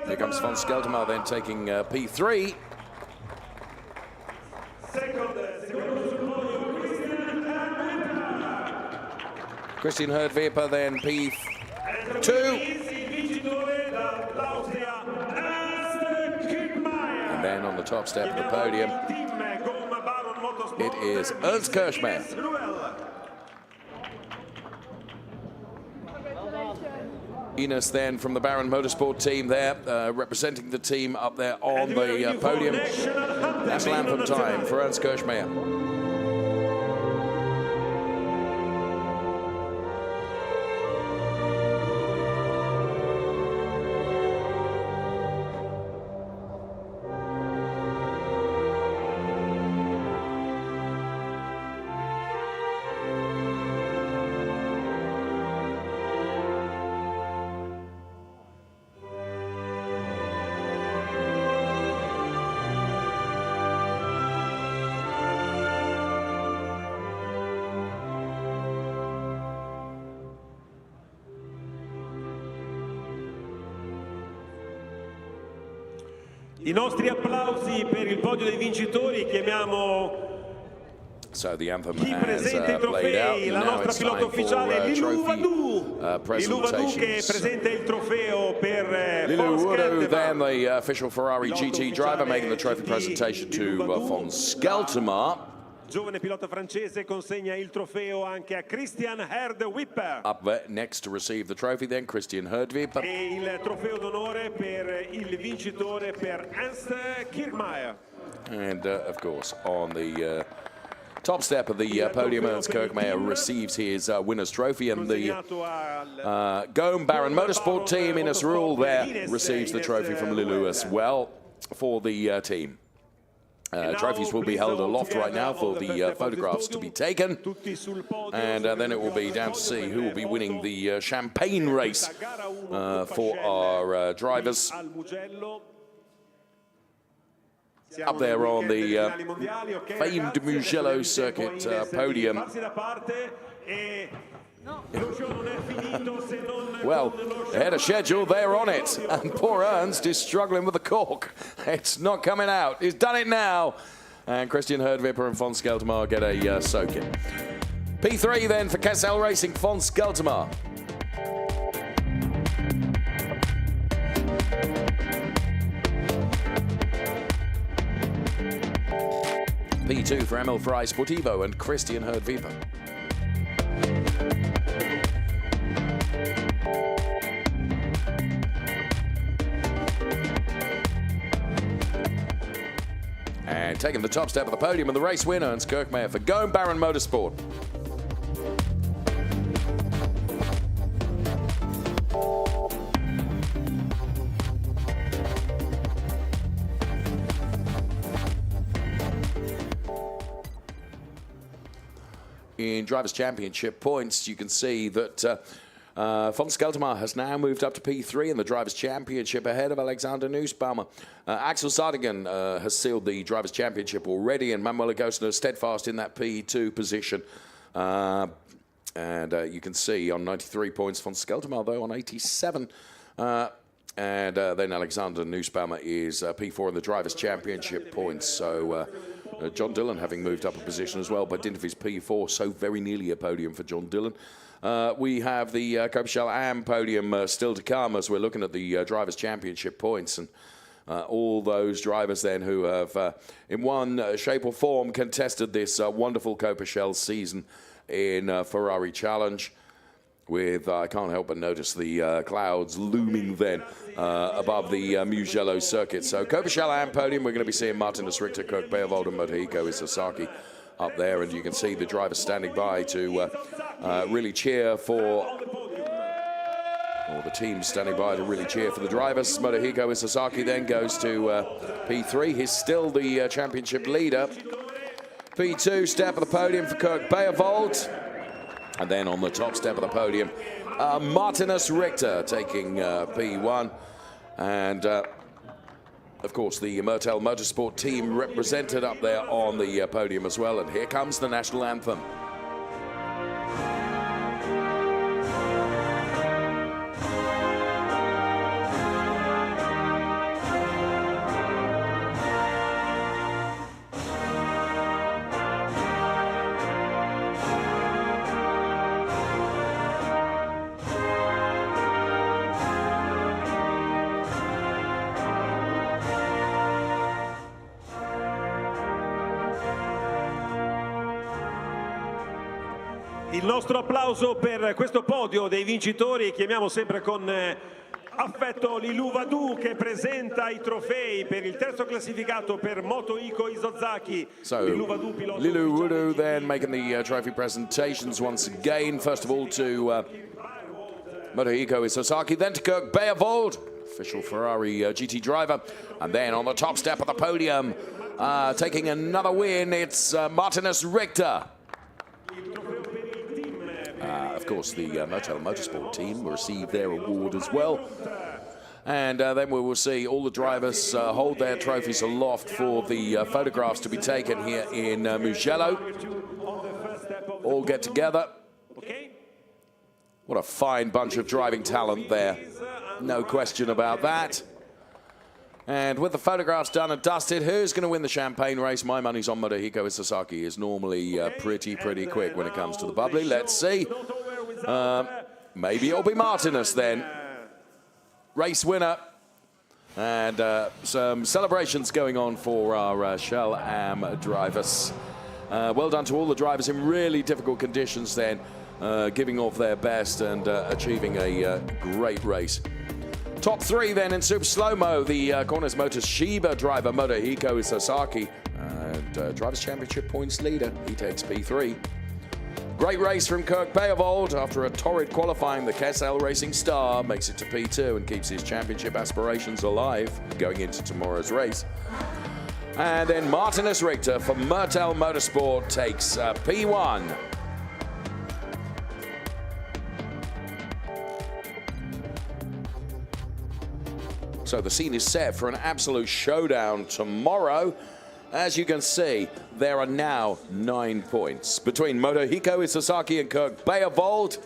Here comes Von Skeltermar then taking P3. Christian Herdweber then P2. And then on the top step of the podium, It is Ernst Kirchmayr. Ines then from the Baron Motorsport team there, representing the team up there on the podium. National anthem time for Ernst Kirchmayr. I nostri applausi per il podio dei vincitori, chiamiamo So the anthem chi presenta i has played out. trofei, la Now nostra it's time pilota ufficiale for Lilou trophy Vadou. Lilou Vadou che presentations. presenta il trofeo per Lilou von Vadou, then Skeltema. the official Ferrari GT driver, making the trophy presentation to von Skeltema. Giovane pilota francese consegna il trofeo anche a Christian Herdwipper. Up there next to receive the trophy, then Christian Herdwipper. E il trofeo d'onore per il vincitore per Ernst Kirchmayr. And of course, on the top step of the podium, Ernst Kirchmayr receives his winner's trophy, and the Gome Baron Motorsport team in its rule there receives the trophy from Lilou as well for the team. Trophies will be held aloft right now for the photographs to be taken, and then it will be down to see who will be winning the champagne race for our drivers. Up there on the famed Mugello circuit podium. Well, ahead of schedule, they're on it. And poor Ernst is struggling with the cork. It's not coming out. He's done it now. And Christian Herdwipper and von Skeltema get a soak in. P3 then for Kessel Racing, von Skeltema. P2 for Emil Frey Sportivo and Christian Herdwipper. And taking the top step of the podium and the race winner, Ernst Kirchmayr for Gome Baron Motorsport. In Drivers' Championship points, you can see that von Skeltema has now moved up to P3 in the Drivers' Championship ahead of Alexander Nussbaumer. Axel Sardigan has sealed the Drivers' Championship already, and Manuel Agostino steadfast in that P2 position. And you can see on 93 points, von Skeltema, though, on 87. And then Alexander Nussbaumer is P4 in the Drivers' Championship points. So John Dillon having moved up a position as well by dint of his P4, so very nearly a podium for John Dillon. We have the Coppa Shell Am podium still to come as we're looking at the Drivers' Championship points, and all those drivers then who have in one shape or form contested this wonderful Coppa Shell season in Ferrari Challenge. With, I can't help but notice the clouds looming then above the Mugello circuit. So Coppa Shell Am podium, we're going to be seeing Martinus Richter, Kirk Beerwald and Motohiko Isasaki up there, and you can see the drivers standing by to really cheer for, or the team standing by to really cheer for the drivers. Motohiko Isasaki then goes to P3. He's still the championship leader. P2 step of the podium for Kirk Beerwald. And then on the top step of the podium, Martinus Richter taking P1. And of course, the Mertel Motorsport team represented up there on the podium as well. And here comes the national anthem. Il nostro applauso per questo podio dei vincitori, chiamiamo sempre con affetto Lilou Vadou che presenta I trofei per il terzo classificato per Moto Hiko Isozaki. So, Lilou Vadou then making the trophy presentations once again. First of all to Moto Hiko Isozaki, then to Kirk Beervold, official Ferrari GT driver. And then on the top step of the podium, taking another win, it's Martinus Richter. Of course, the Mugello Motorsport team will receive their award as well. And then we will see all the drivers hold their trophies aloft for the photographs to be taken here in Mugello. All get together. What a fine bunch of driving talent there. No question about that. And with the photographs done and dusted, who's going to win the champagne race? My money's on Moto Hiko Isozaki. Is normally pretty quick when it comes to the bubbly. Let's see. Maybe it'll be Martinus then. Race winner. And some celebrations going on for our Shell Am drivers. Well done to all the drivers in really difficult conditions then, giving off their best and achieving a great race. Top three then in Super Slow-Mo, the Corners Motors Shiba driver Moto Hiko Isozaki, and Drivers' Championship points leader, he takes P3. Great race from Kirk Beervold. After a torrid qualifying, the KSL Racing star makes it to P2 and keeps his championship aspirations alive going into tomorrow's race. And then Martinus Richter for Mugello Motorsport takes P1. So the scene is set for an absolute showdown tomorrow. As you can see, there are now 9 points between Moto Hiko Isozaki and Kirk Beervold.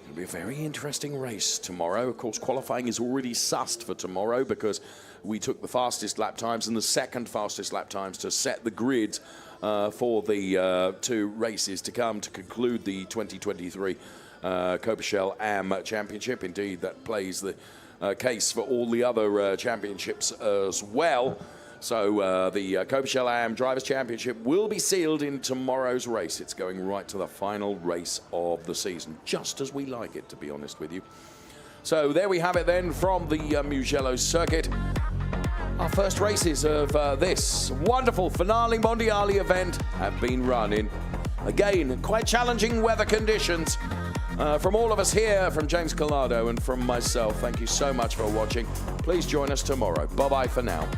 It'll be a very interesting race tomorrow. Of course, qualifying is already sussed for tomorrow because we took the fastest lap times and the second fastest lap times to set the grid for the 2 races to come to conclude the 2023 Coppa Shell Am Championship. Indeed, that plays the case for all the other championships as well. So the Coppa Shell Am Drivers' Championship will be sealed in tomorrow's race. It's going right to the final race of the season, just as we like it, to be honest with you. So there we have it then from the Mugello circuit. Our first races of this wonderful Finale Mondiale event have been run in, again, quite challenging weather conditions. From all of us here, from James Collado and from myself, thank you so much for watching. Please join us tomorrow. Bye-bye for now.